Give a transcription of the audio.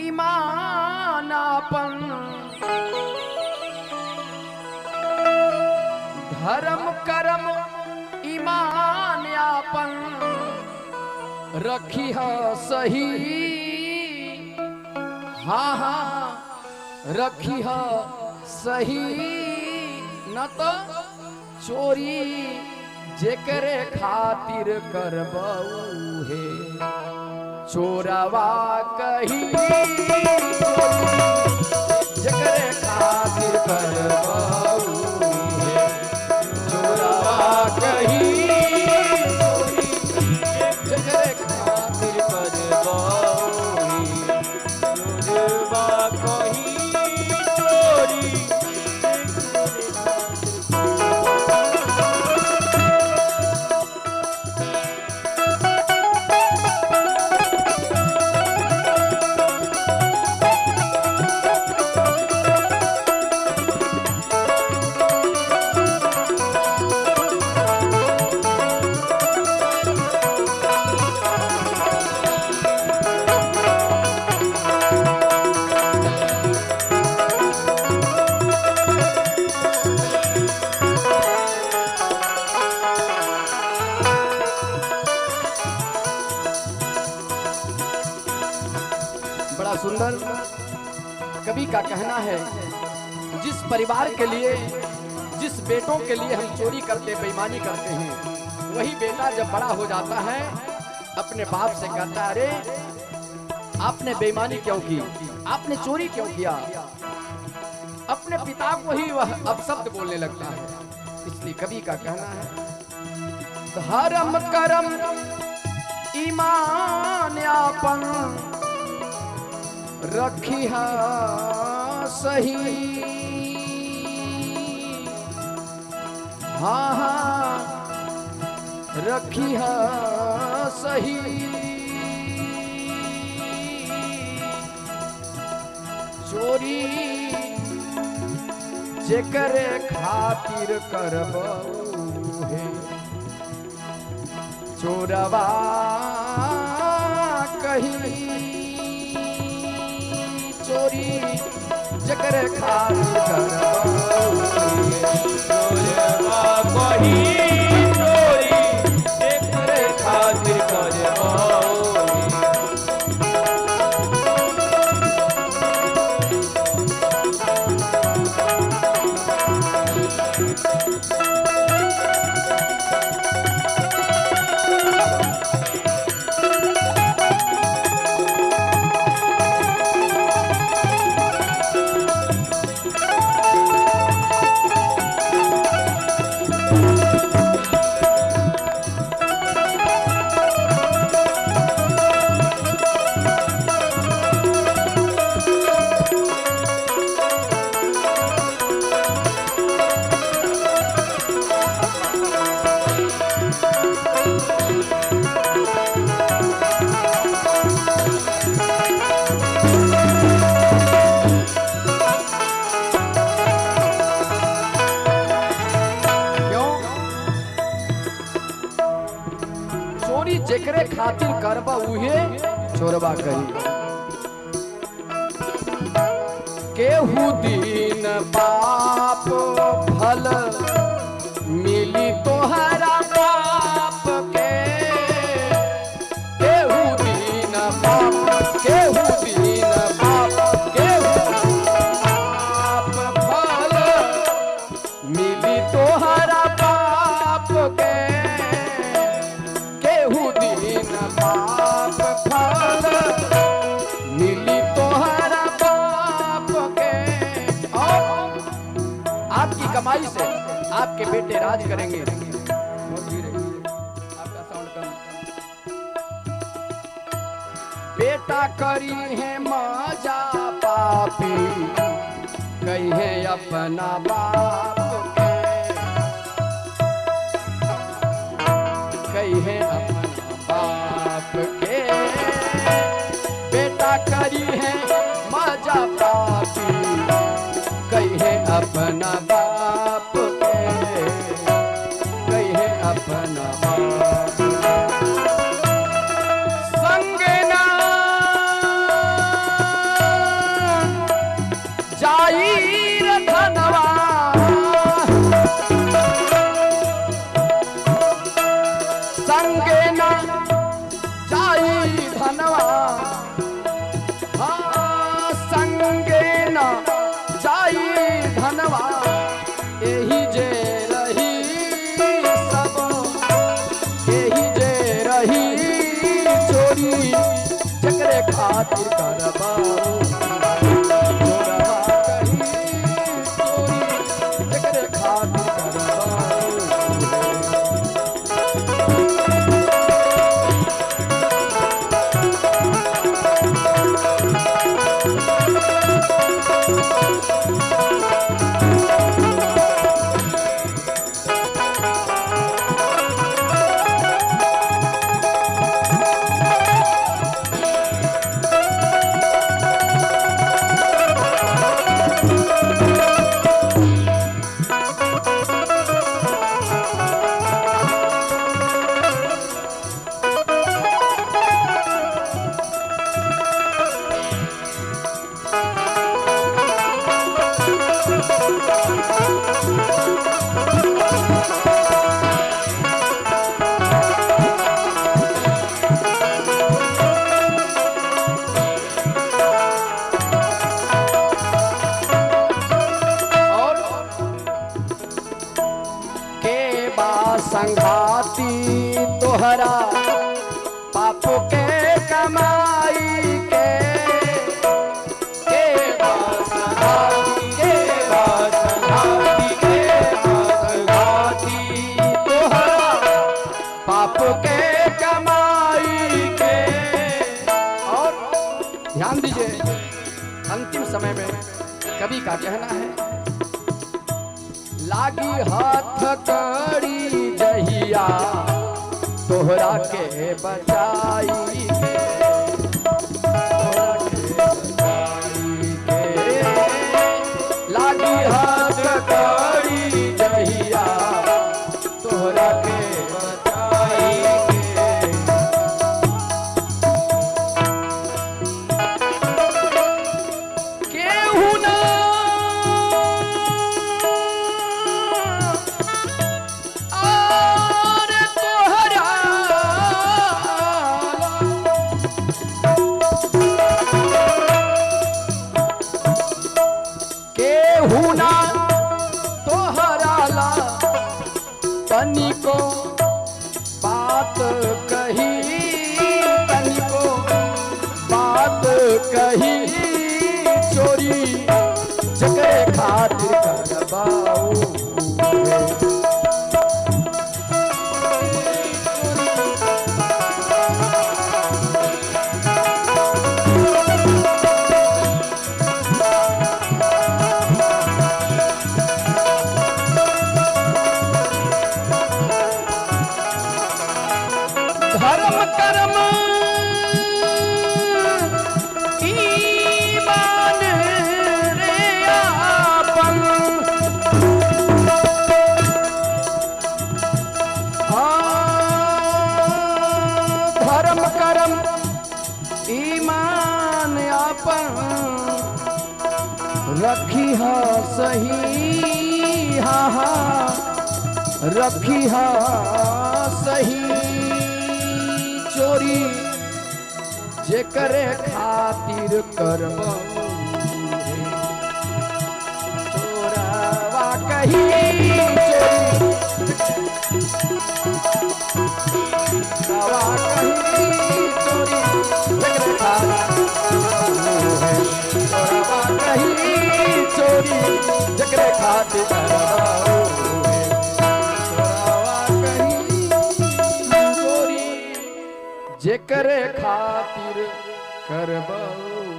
ईमानापन धर्म कर्म ईमान यापन रखी है सही। हाँ हाँ रखी है सही न तो चोरी जेकरे खातिर करबऊ है चोरवा कही जेकरे खातिर करबऊ है चोरवा कही जेकरे खातिर करबऊ चोरवा कही चोरी। बड़ा सुंदर कवि का कहना है, जिस परिवार के लिए जिस बेटों के लिए हम चोरी करते बेईमानी करते हैं, वही बेटा जब बड़ा हो जाता है अपने बाप से कहता है, अरे आपने बेईमानी क्यों की, आपने चोरी क्यों किया। अपने पिता को ही वह अपशब्द बोलने लगता है। इसलिए कवि का कहना है, धर्म कर्म ईमान यापन रखी है सही। हाँ हाँ रखी है सही। चोरी जेकरे खातिर करबऊ है चोरवा कही चोरी जकरे खातिर करबऊ चोरवा कही चोरी जकरे खातिर करबऊ। जेकरे खातिर करबा उहे चोरबा कही। केहू दिन पाप फल मिली तोहरा पाप के। केहू दिन पाप केहू दिन पाप केहू पाप फल मिली तोहरा पाप के। पाप फल मिली तोहरा पाप के। और आपकी कमाई से आपके बेटे राज करेंगे। आपका साउंड कम। बेटा करी है मजा पापी कहे अपना बाप के। कहे अपना बाप के। बेटा करी है मजा पापी कहे अपना बाप के। कहे अपना बाप संग ना खातिर करबाऊ चोरवा कहीं चोरी जकरे खातिर करबाऊ संघाती तोहरा पाप के कमाई के संघाती तोहरा पाप के कमाई के। और ध्यान दीजिए अंतिम समय में कवि का कहना है लागी हाथ कड़ी जहिया तोहरा के बचाई के लागी हाथ कड़ी जहिया तोहरा के बचाई के केहू ना हुना तोहराला तनिको बात कही तनिको बात कही चोरी जकरे खातिर करबाऊ धर्म कर्म ईमान रे आपन धर्म कर्म ईमान आपन रखी हा सही हा हा रखी हा सही चोरी जेकरे खातिर करबाऊ चोरवा कहीं चोरवा कहीं चोरी जकरे चोरवा कहीं चोरी जकरे खातिर करबाऊ जेकरे खातिर करबाऊ।